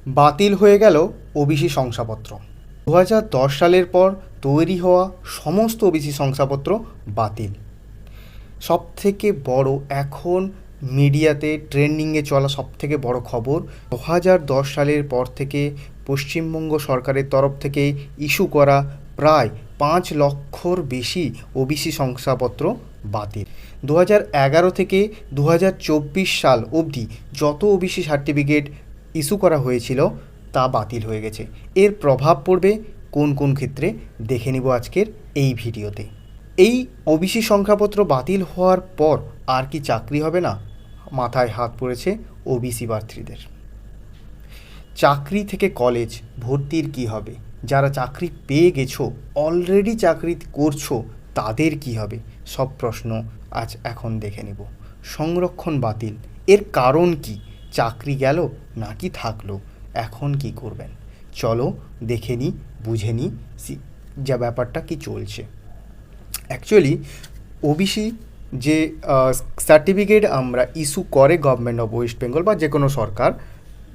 বাতিল হয়ে গেল ওবিসি শংসাপত্র। 2010 সালের পর তৈরি হওয়া সমস্ত ওবিসি শংসাপত্র বাতিল। সবথেকে বড় এখন মিডিয়াতে ট্রেন্ডিংয়ে চলা সবথেকে বড় খবর, 2010 সালের পর থেকে পশ্চিমবঙ্গ সরকারের তরফ থেকে ইস্যু করা প্রায় 5 লক্ষর বেশি ওবিসি শংসাপত্র বাতিল। 2011 থেকে 2024 সাল অবধি যত ওবিসি সার্টিফিকেট ইস্যু করা হয়েছিল তা বাতিল হয়ে গেছে। এর প্রভাব পড়বে কোন কোন ক্ষেত্রে দেখে নিব আজকের এই ভিডিওতে। এই ওবিসি শংসাপত্র বাতিল হওয়ার পর আর কি চাকরি হবে না? মাথায় হাত পড়েছে ওবিসি প্রার্থীদের। চাকরি থেকে কলেজ ভর্তির কি হবে? যারা চাকরি পেয়ে গেছো, অলরেডি চাকরি করছো, তাদের কি হবে? সব প্রশ্ন আজ এখন দেখে নেব। সংরক্ষণ বাতিল, এর কারণ কি? চাকরি গেল নাকি থাকলো? এখন কি করবেন? চলো দেখে নিই, বুঝে নিই যা ব্যাপারটা কি চলছে। অ্যাকচুয়ালি ওবিসি যে সার্টিফিকেট আমরা ইস্যু করে গভর্নমেন্ট অফ ওয়েস্ট বেঙ্গল বা যে কোনো সরকার,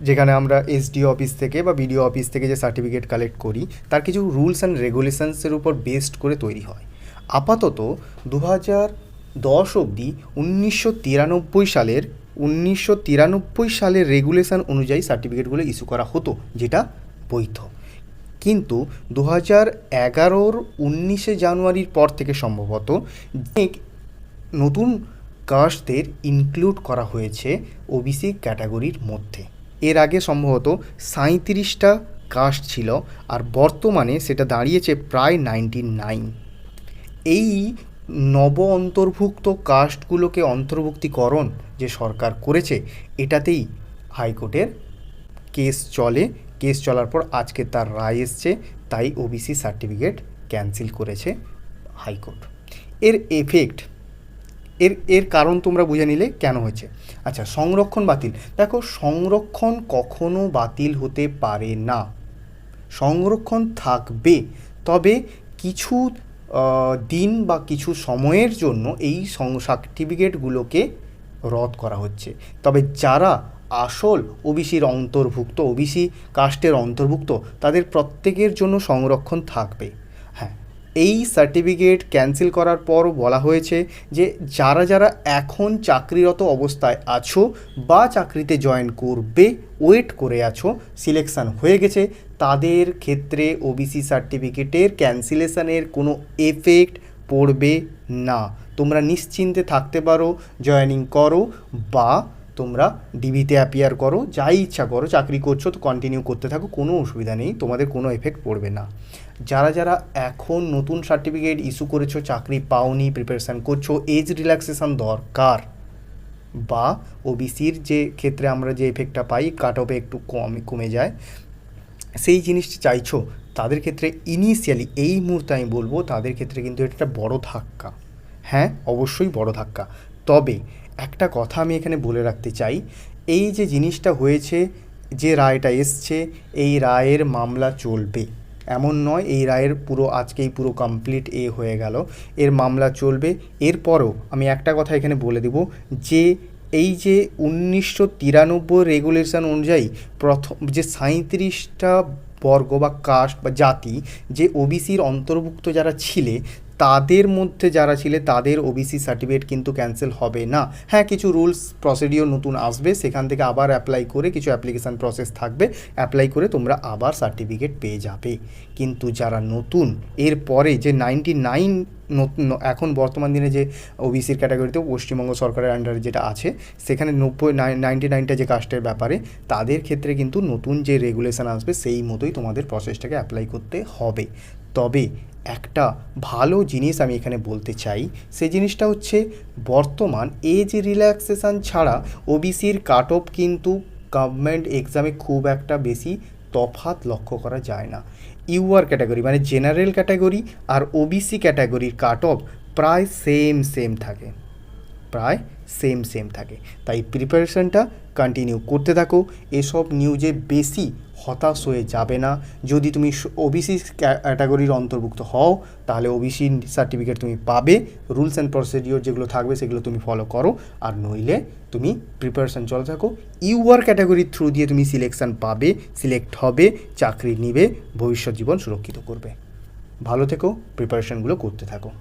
যেখানে আমরা এসডিও অফিস থেকে বা বিডিও অফিস থেকে যে সার্টিফিকেট কালেক্ট করি, তার কিছু রুলস অ্যান্ড রেগুলেশনসের উপর বেসড করে তৈরি হয়। আপাতত 2010 অবধি 1993 সালের রেগুলেশন অনুযায়ী সার্টিফিকেটগুলো ইস্যু করা হতো, যেটা বৈধ। কিন্তু 2011-র 19 জানুয়ারির পর থেকে সম্ভবত নতুন কাস্টদের ইনক্লুড করা হয়েছে ওবিসি ক্যাটাগরির মধ্যে। এর আগে সম্ভবত 37টা কাস্ট ছিল, আর বর্তমানে সেটা দাঁড়িয়েছে প্রায় 99। এই নব অন্তর্ভুক্ত কাস্টগুলোকে অন্তর্ভুক্তিকরণ যে সরকার করেছে, এটাতেই হাইকোর্টের কেস চলে। কেস চলার পর আজকে তার রায় এসছে, তাই ওবিসি সার্টিফিকেট ক্যান্সেল করেছে হাইকোর্ট। এর এফেক্ট, এর কারণ তোমরা বুঝে নিলে কেন হয়েছে। আচ্ছা, সংরক্ষণ বাতিল। দেখো, সংরক্ষণ কখনো বাতিল হতে পারে না। সংরক্ষণ থাকবে, তবে কিছু দিন বা কিছু সময়ের জন্য এই সার্টিফিকেটগুলোকে রদ করা হচ্ছে। তবে যারা আসল ওবিসির অন্তর্ভুক্ত, ওবিসি কাস্টের অন্তর্ভুক্ত, তাদের প্রত্যেকের জন্য সংরক্ষণ থাকবে। হ্যাঁ, এই সার্টিফিকেট ক্যান্সেল করার পর বলা হয়েছে যে যারা যারা এখন চাকরিরত অবস্থায় আছো বা চাকরিতে জয়েন করবে, ওয়েট করে আছো, সিলেকশান হয়ে গেছে, তাদের ক্ষেত্রে ওবিসি সার্টিফিকেটের ক্যান্সেলেশনের কোনো এফেক্ট পড়বে না। তোমরা নিশ্চিন্তে থাকতে পারো, জয়েনিং করো বা তোমরা ডিবিতে অ্যাপিয়ার করো, যাই ইচ্ছা করো, চাকরি করছো তো কন্টিনিউ করতে থাকো, কোনো অসুবিধা নেই, তোমাদের কোনো এফেক্ট পড়বে না। যারা যারা এখন নতুন সার্টিফিকেট ইস্যু করেছো, চাকরি পাওনি, প্রিপারেশান করছো, এজ রিল্যাক্সেশন দরকার, বা ওবিসির যে ক্ষেত্রে আমরা যে এফেক্টটা পাই, কাট অফে একটু কমে যায়, সেই জিনিসটা চাইছো, তাদের ক্ষেত্রে ইনিশিয়ালি এই মুহূর্তে আমি বলবো তাদের ক্ষেত্রে কিন্তু এটা একটা বড় ধাক্কা। হ্যাঁ, অবশ্যই বড় ধাক্কা। তবে একটা কথা আমি এখানে বলে রাখতে চাই, এই যে জিনিসটা হয়েছে, যে রায়টা এসছে, এই রায়ের মামলা চলবে। এমন নয় এই রায়ের পুরো আজকেই পুরো কমপ্লিট হয়ে গেল, এর মামলা চলবে। এরপরও আমি একটা কথা এখানে বলে দেব যে এই যে 1993 রেগুলেশন অনুযায়ী প্রথম যে 37টা বর্গ বা কাস্ট বা জাতি যে ওবিসির অন্তর্ভুক্ত যারা ছিলে, তাদের মধ্যে যারা ছিলে তাদের ওবিসি সার্টিফিকেট কিন্তু ক্যান্সেল হবে না। হ্যাঁ, কিছু রুলস প্রসিডিওর নতুন আসবে, সেখান থেকে আবার অ্যাপ্লাই করে কিছু অ্যাপ্লিকেশান প্রসেস থাকবে, অ্যাপ্লাই করে তোমরা আবার সার্টিফিকেট পেয়ে যাবে। কিন্তু যারা নতুন, এর পরে যে 99 নতুন এখন বর্তমান দিনে যে ওবিসির ক্যাটাগরিতে পশ্চিমবঙ্গ সরকারের আন্ডারে যেটা আছে, সেখানে 99টা যে কাস্টের ব্যাপারে, তাদের ক্ষেত্রে কিন্তু নতুন যে রেগুলেশন আসবে সেই মতোই তোমাদের প্রসেসটাকে অ্যাপ্লাই করতে হবে। তবে একটা ভালো জিনিস আমি এখানে বলতে চাই, সেই জিনিসটা হচ্ছে বর্তমান এজ রিল্যাক্সেশন ছাড়া ওবিসির কাট অফ কিন্তু গভর্নমেন্ট এক্সামে খুব একটা বেশি তফাৎ লক্ষ্য করা যায় না। ইউআর ক্যাটাগরি মানে জেনারেল ক্যাটাগরি আর ওবিসি ক্যাটাগরির কাট অফ প্রায় সেম থাকে, প্রায় সেম থাকে। তাই প্রিপারেশনটা কন্টিনিউ করতে থাকো, এসব নিউজে বেশি হতাশ হয়ে যাবে না। যদি তুমি ওবিসি ক্যাটাগরির অন্তর্ভুক্ত হও তাহলে ওবিসি সার্টিফিকেট তুমি পাবে, রুলস অ্যান্ড প্রসিডিওর যেগুলো থাকবে সেগুলো তুমি ফলো করো, আর নইলে তুমি প্রিপারেশন চলে থাকো। ইউআর ক্যাটাগরির থ্রু দিয়ে তুমি সিলেকশান পাবে, সিলেক্ট হবে, চাকরি নিবে, ভবিষ্যৎ জীবন সুরক্ষিত করবে। ভালো থেকো, প্রিপারেশনগুলো করতে থাকো।